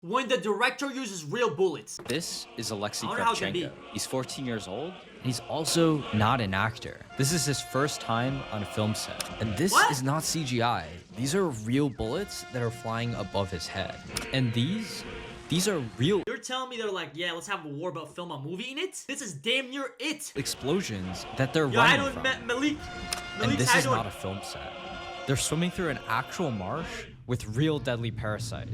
when the director uses real bullets. This is Alexei I wonder how it can be. Kravchenko. He's 14 years old, and he's also not an actor. This is his first time on a film set. And this What? is not CGI. These are real bullets that are flying above his head. And these are real You're telling me they're like, yeah, let's have a war but film a movie in it? This is damn near it. explosions that they're Yo, I running don't, from. Malik. And Malik, this how is you doing? not a film set. They're swimming through an actual marsh with real deadly parasites.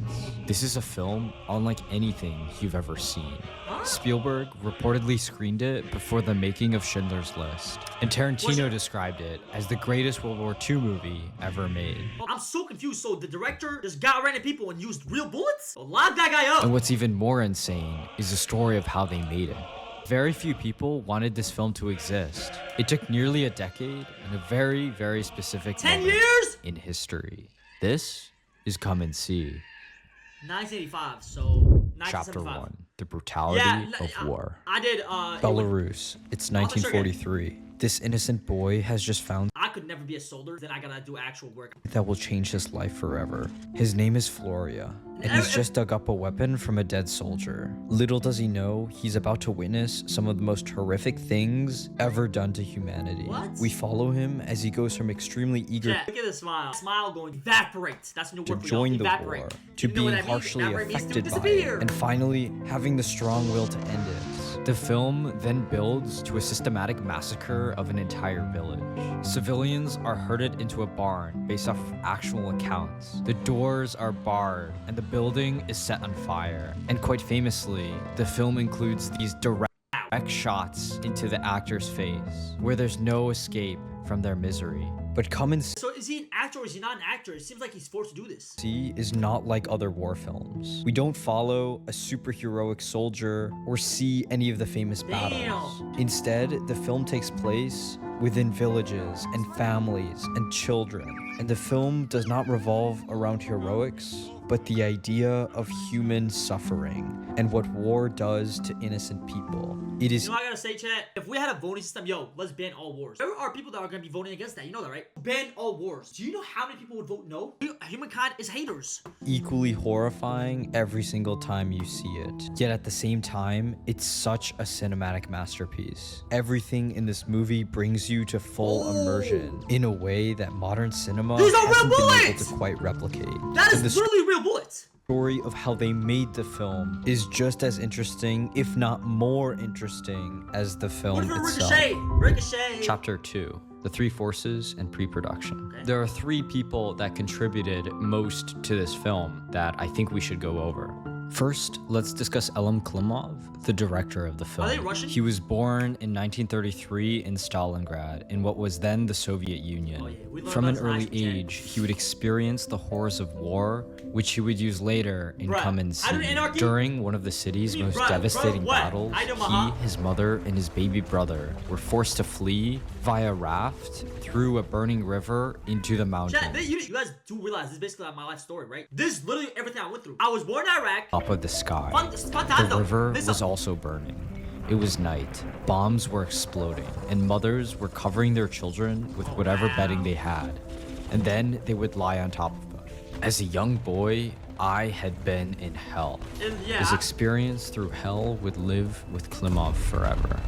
This is a film unlike anything you've ever seen. Spielberg reportedly screened it before the making of Schindler's List, and Tarantino described it as the greatest World War II movie ever made. I'm so confused. So the director just got random people and used real bullets? So lock that guy up. And what's even more insane is the story of how they made it. Very few people wanted this film to exist. It took nearly a decade and a very, very specific 10 moment years? in history. This is Come and See, 1985, so Chapter 1975. 1, The Brutality of War. I did, Belarus, it's 1943. This innocent boy has just found I could never be a soldier, then I gotta do actual work. that will change his life forever. His name is Floria, and he's just dug up a weapon from a dead soldier. Little does he know, he's about to witness some of the most horrific things ever done to humanity. What? We follow him as he goes from extremely eager Yeah, look at the smile. Smile going evaporate. That's a new to word for join y'all. the Evaporate. war, to You know what being that means? harshly Evaporate means to affected by it, disappear. and finally having the strong will to end it. The film then builds to a systematic massacre of an entire village. Civilians are herded into a barn based off actual accounts. The doors are barred, and the building is set on fire. And quite famously, the film includes these direct shots into the actor's face, where there's no escape from their misery. But Come and So is he an actor or is he not an actor? It seems like he's forced to do this. See is not like other war films. We don't follow a superheroic soldier or see any of the famous battles. Instead, the film takes place within villages and families and children. And the film does not revolve around heroics, but the idea of human suffering and what war does to innocent people. It is You know what I gotta say, chat? If we had a voting system, yo, let's ban all wars. There are people that are gonna be voting against that. You know that, right? Ban all wars. Do you know how many people would vote no? Humankind is haters. equally horrifying every single time you see it. Yet at the same time, it's such a cinematic masterpiece. Everything in this movie brings you to full immersion in a way that modern cinema These are real hasn't been able bullets! to quite replicate. That And is the literally real bullets. story of how they made the film is just as interesting, if not more interesting, as the What film if it itself. ricochet? Ricochet. Chapter 2, The Three Forces and Pre-Production. Okay. There are three people that contributed most to this film that I think we should go over. First, let's discuss Elem Klimov, the director of the film. Are they Russian? He was born in 1933 in Stalingrad, in what was then the Soviet Union. Oh, yeah. We learned From an about this early last weekend. age, he would experience the horrors of war, which he would use later in Bruh, Come and I do See. anarchy. During one of the city's You mean, most bruh, devastating what? battles, I do he, Maha. his mother, and his baby brother were forced to flee via raft through a burning river into the mountains. Chat, you guys do realize this is basically like my life story, right? This is literally everything I went through. I was born in Iraq. Top of the sky. Spantando. The river Listen. was also burning. It was night. Bombs were exploding, and mothers were covering their children with whatever bedding they had, and then they would lie on top of them. As a young boy, I had been in hell. And yeah, His experience through hell would live with Klimov forever.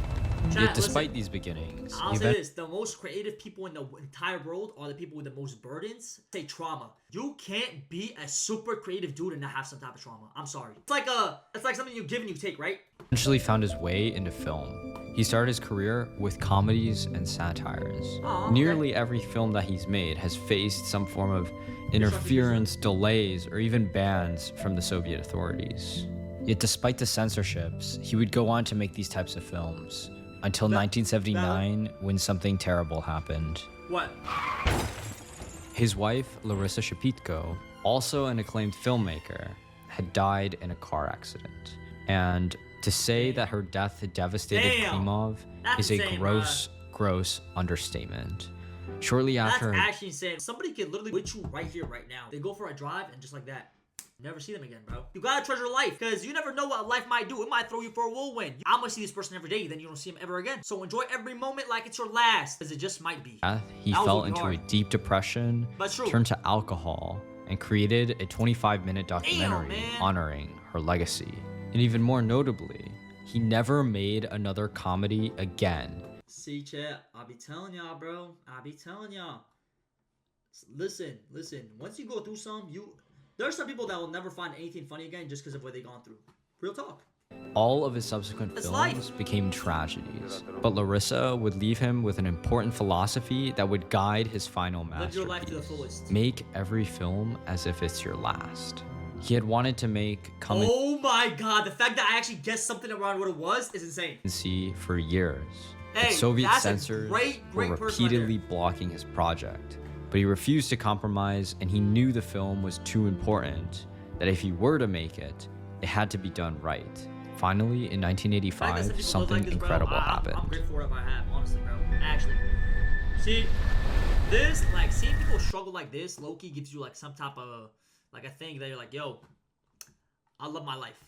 Chat, Yet despite listen. these beginnings, I'll say even this, the most creative people in the entire world are the people with the most burdens. Say trauma. You can't be a super creative dude and not have some type of trauma. I'm sorry. It's like something you give and you take, right? eventually found his way into film. He started his career with comedies and satires. Aw, okay. Nearly every film that he's made has faced some form of interference, delays, or even bans from the Soviet authorities. Yet despite the censorships, he would go on to make these types of films until 1979 when something terrible happened. What? His wife, Larissa Shepitko, also an acclaimed filmmaker, had died in a car accident. And to say that her death had devastated Damn. Klimov That's is a insane, gross understatement. Shortly after That's actually insane. Somebody could literally with you right here, right now. They go for a drive and just like that. Never see them again, bro. You gotta treasure life, because you never know what life might do. It might throw you for a whirlwind. I'm gonna see this person every day, then you don't see him ever again. So enjoy every moment like it's your last, because it just might be. death, he That was fell really into hard. a deep depression, But true. turned to alcohol, and created a 25-minute documentary man. honoring her legacy. And even more notably, he never made another comedy again. See, chat, I be telling y'all, bro. I be telling y'all. Listen. Once you go through there are some people that will never find anything funny again just because of what they've gone through. Real talk. All of his subsequent It's films life. became tragedies, but Larissa would leave him with an important philosophy that would guide his final Live your life to the masterpiece. fullest. Make every film as if it's your last. He had wanted to make Come Oh my god, the fact that I actually guessed something around what it was is insane. and See for years. But Hey, Soviet that's a censors great were person right repeatedly blocking his project, but he refused to compromise, and he knew the film was too important, that if he were to make it, it had to be done right. Finally, in The fact that some 1985, people something look like this, bro, incredible I'm happened. grateful for what I have, honestly, bro. Actually. See, this, like, seeing people struggle like this, low-key gives you, like, some type of, like, a thing that you're like, yo, I love my life.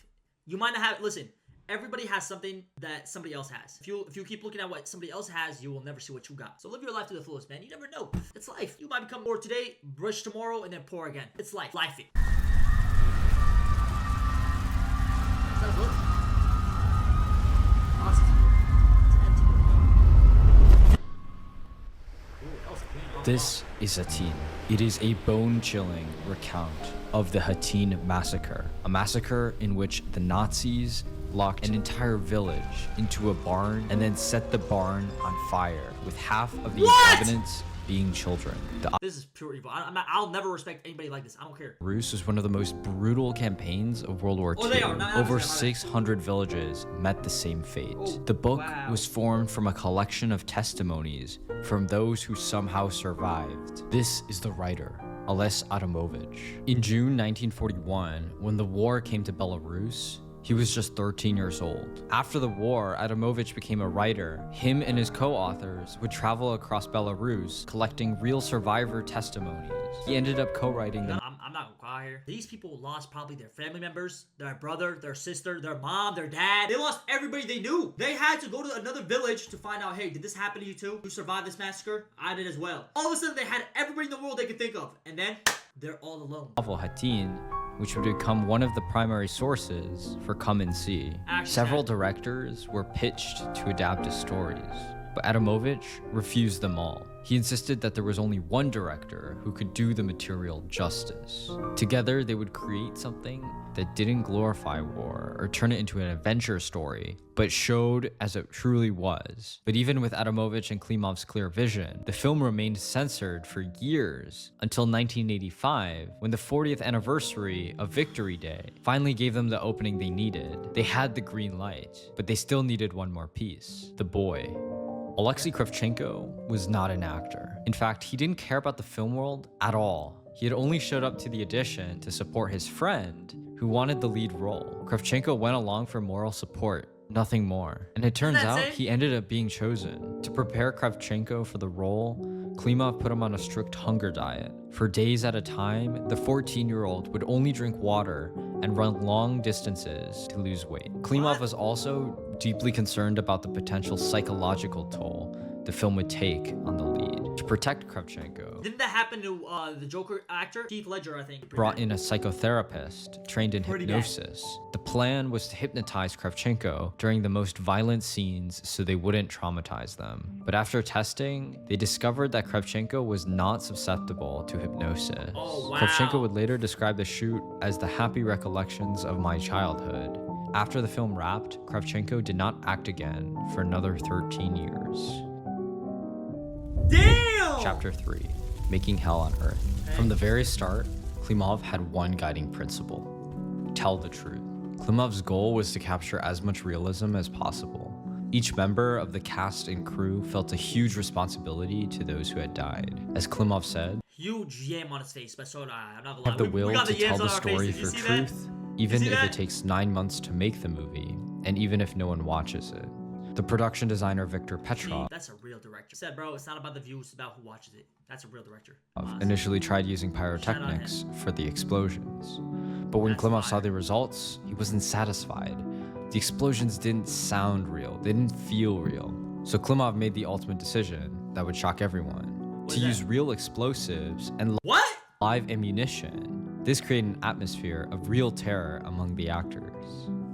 You might not have, listen, everybody has something that somebody else has. If you keep looking at what somebody else has, you will never see what you got. So live your life to the fullest, man. You never know. It's life. You might become poor today, rich tomorrow, and then poor again. It's life. Life it. Sounds good. This is Hatyn. It is a bone-chilling recount of the Hatyn massacre, a massacre in which the Nazis locked an entire village into a barn and then set the barn on fire, with half of the What? inhabitants being children. The This is pure evil. I'll never respect anybody like this. I don't care. Rus was one of the most brutal campaigns of World War II. Oh, they are. No, Over no, 600 villages met the same fate. Oh, The book wow. was formed from a collection of testimonies from those who somehow survived. This is the writer, Ales Adamovich. In June 1941, when the war came to Belarus, he was just 13 years old. After the war, Adamovich became a writer. Him and his co-authors would travel across Belarus, collecting real survivor testimonies. He ended up co-writing the I'm not gonna cry here. These people lost probably their family members, their brother, their sister, their mom, their dad. They lost everybody they knew. They had to go to another village to find out, hey, did this happen to you too? You survived this massacre? I did as well. All of a sudden, they had everybody in the world they could think of. And then, they're all alone. novel Hatyn, which would become one of the primary sources for Come and See. Actually, Several sad. directors were pitched to adapt his stories, but Adamovich refused them all. He insisted that there was only one director who could do the material justice. Together, they would create something that didn't glorify war or turn it into an adventure story, but showed as it truly was. But even with Adamovich and Klimov's clear vision, the film remained censored for years until 1985, when the 40th anniversary of Victory Day finally gave them the opening they needed. They had the green light, but they still needed one more piece: the boy. Alexei Kravchenko was not an actor. In fact, he didn't care about the film world at all. He had only showed up to the audition to support his friend, who wanted the lead role. Kravchenko went along for moral support, nothing more. And it turns That's out it? he ended up being chosen. To prepare Kravchenko for the role, Klimov put him on a strict hunger diet. For days at a time, the 14-year-old would only drink water and run long distances to lose weight. Klimov What? was also deeply concerned about the potential psychological toll the film would take on the lead. To protect Kravchenko, Didn't that happen to the Joker actor? Heath Ledger, I think. brought in a psychotherapist trained in Pretty bad. hypnosis. The plan was to hypnotize Kravchenko during the most violent scenes so they wouldn't traumatize them. But after testing, they discovered that Kravchenko was not susceptible to hypnosis. Oh, wow. Kravchenko would later describe the shoot as the happy recollections of my childhood. After the film wrapped, Kravchenko did not act again for another 13 years. Damn! Chapter 3, Making Hell on Earth. From the very start, Klimov had one guiding principle: tell the truth. Klimov's goal was to capture as much realism as possible. Each member of the cast and crew felt a huge responsibility to those who had died. As Klimov said, Huge yam on his face, but so I'm not gonna lie. have the We will got to the tell yams the on our story faces. for You see that? truth, even see if that? it takes 9 months to make the movie, and even if no one watches it. The production designer Viktor Petrov That's a real director. Said, bro, it's not about the views, it's about who watches it. That's a real director. Honestly. initially tried using Shout out pyrotechnics for the explosions. But when That's Klimov saw fire. the results, he wasn't satisfied. The explosions didn't sound real, they didn't feel real. So Klimov made the ultimate decision that would shock everyone: What to is use that? real explosives and What? live ammunition This created an atmosphere of real terror among the actors.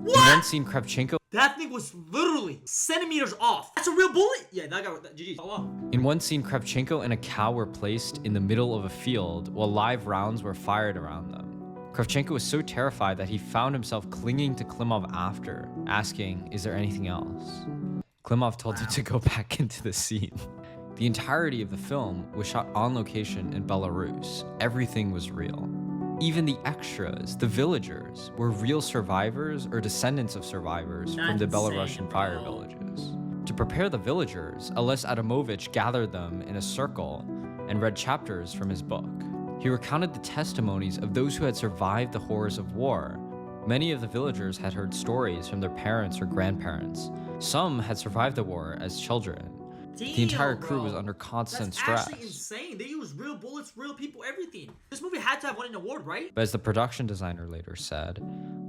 What? In one scene, Kravchenko That thing was literally centimeters off. That's a real bullet. Yeah, that guy. GG. Oh, wow. In one scene, Kravchenko and a cow were placed in the middle of a field while live rounds were fired around them. Kravchenko was so terrified that he found himself clinging to Klimov after, asking, "Is there anything else?" Klimov told him to go back into the scene. The entirety of the film was shot on location in Belarus. Everything was real. Even the extras, the villagers, were real survivors or descendants of survivors from the That's Belarusian insane, fire bro. villages. To prepare the villagers, Ales Adamovich gathered them in a circle and read chapters from his book. He recounted the testimonies of those who had survived the horrors of war. Many of the villagers had heard stories from their parents or grandparents. Some had survived the war as children. The entire Damn, crew bro. was under constant That's stress. actually insane. They use real bullets, real people, everything. This movie had to have won an award, right? But as the production designer later said,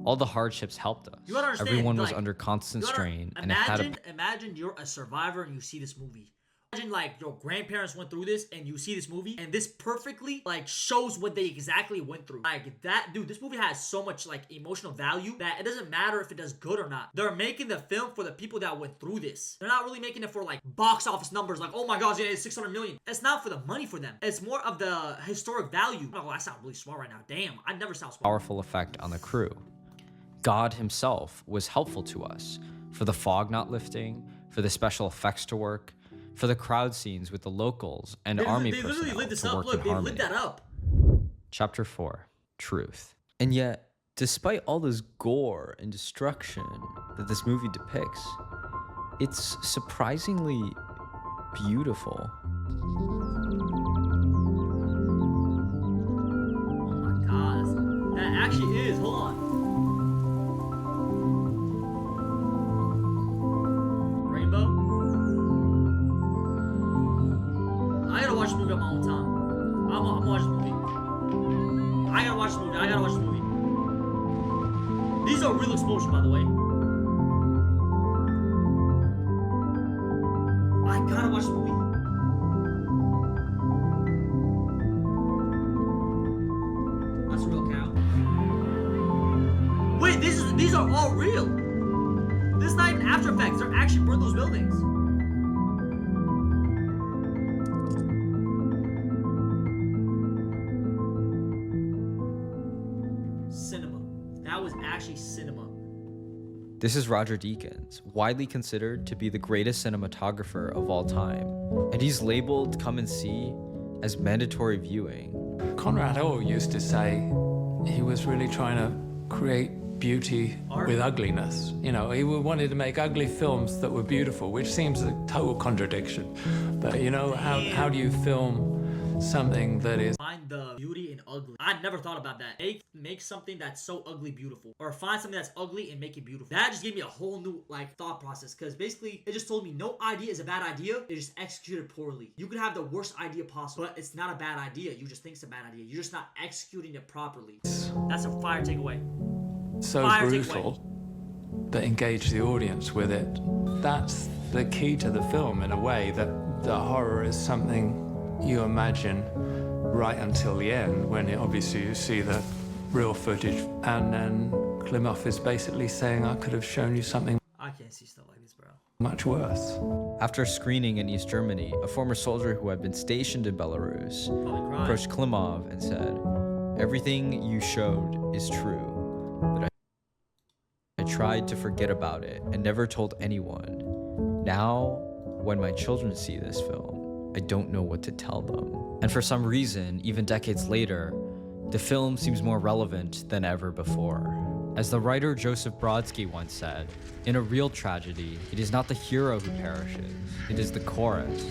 all the hardships helped us. You gotta understand, Everyone was like, under constant You gotta strain and it had imagine you're a survivor and you see this movie. Imagine like your grandparents went through this and you see this movie and this perfectly like shows what they exactly went through. Like that, dude, this movie has so much like emotional value that it doesn't matter if it does good or not. They're making the film for the people that went through this. They're not really making it for like box office numbers like, oh my gosh, yeah, it's 600 million. It's not for the money for them. It's more of the historic value. Oh, I sound really smart right now. Damn, I never sound smart. powerful effect on the crew. God himself was helpful to us for the fog not lifting, for the special effects to work, for the crowd scenes with the locals and army They literally personnel lit this to up. work Look, in they harmony. lit that up. Chapter 4, Truth. And yet, despite all this gore and destruction that this movie depicts, it's surprisingly beautiful. Oh my god, that actually is. Hold on. Rainbow. I gotta watch this movie on my own time. I'm gonna watch this movie. I gotta watch this movie. I gotta watch this movie. These are real explosions, by the way. I gotta watch this movie. That's a real cow. Wait, these are all real. This is not even After Effects. They're actually burned those buildings. Cinema. That was actually cinema. This is Roger Deakins, widely considered to be the greatest cinematographer of all time, and he's labeled Come and See as mandatory viewing. Conrad Orr used to say he was really trying to create beauty Art? with ugliness. You know, he wanted to make ugly films that were beautiful, which seems a total contradiction. But you know, how do you film something that is Find the beauty in ugly. I never thought about that. Make something that's so ugly beautiful. Or find something that's ugly and make it beautiful. That just gave me a whole new like thought process. Because basically it just told me no idea is a bad idea. It just executed poorly. You could have the worst idea possible, but it's not a bad idea. You just think it's a bad idea. You're just not executing it properly. That's a fire takeaway. so Fire brutal that engage the audience with it. That's the key to the film in a way, that the horror is something you imagine right until the end, when obviously you see the real footage, and then Klimov is basically saying, I could have shown you something I can't see stuff like this, bro. much worse. After screening in East Germany, a former soldier who had been stationed in Belarus Probably crying. approached Klimov and said, "Everything you showed is true, but I tried to forget about it and never told anyone. Now, when my children see this film, I don't know what to tell them." And for some reason, even decades later, the film seems more relevant than ever before. As the writer Joseph Brodsky once said, in a real tragedy, it is not the hero who perishes, it is the chorus.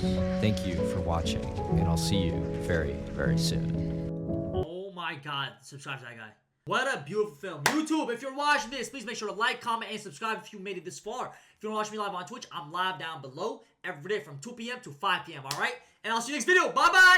Thank you for watching, and I'll see you very, very soon. Oh my god, subscribe to that guy. What a beautiful film. YouTube, if you're watching this, please make sure to like, comment, and subscribe if you made it this far. If you want to watch me live on Twitch, I'm live down below every day from 2 p.m. to 5 p.m., alright? And I'll see you next video. Bye-bye!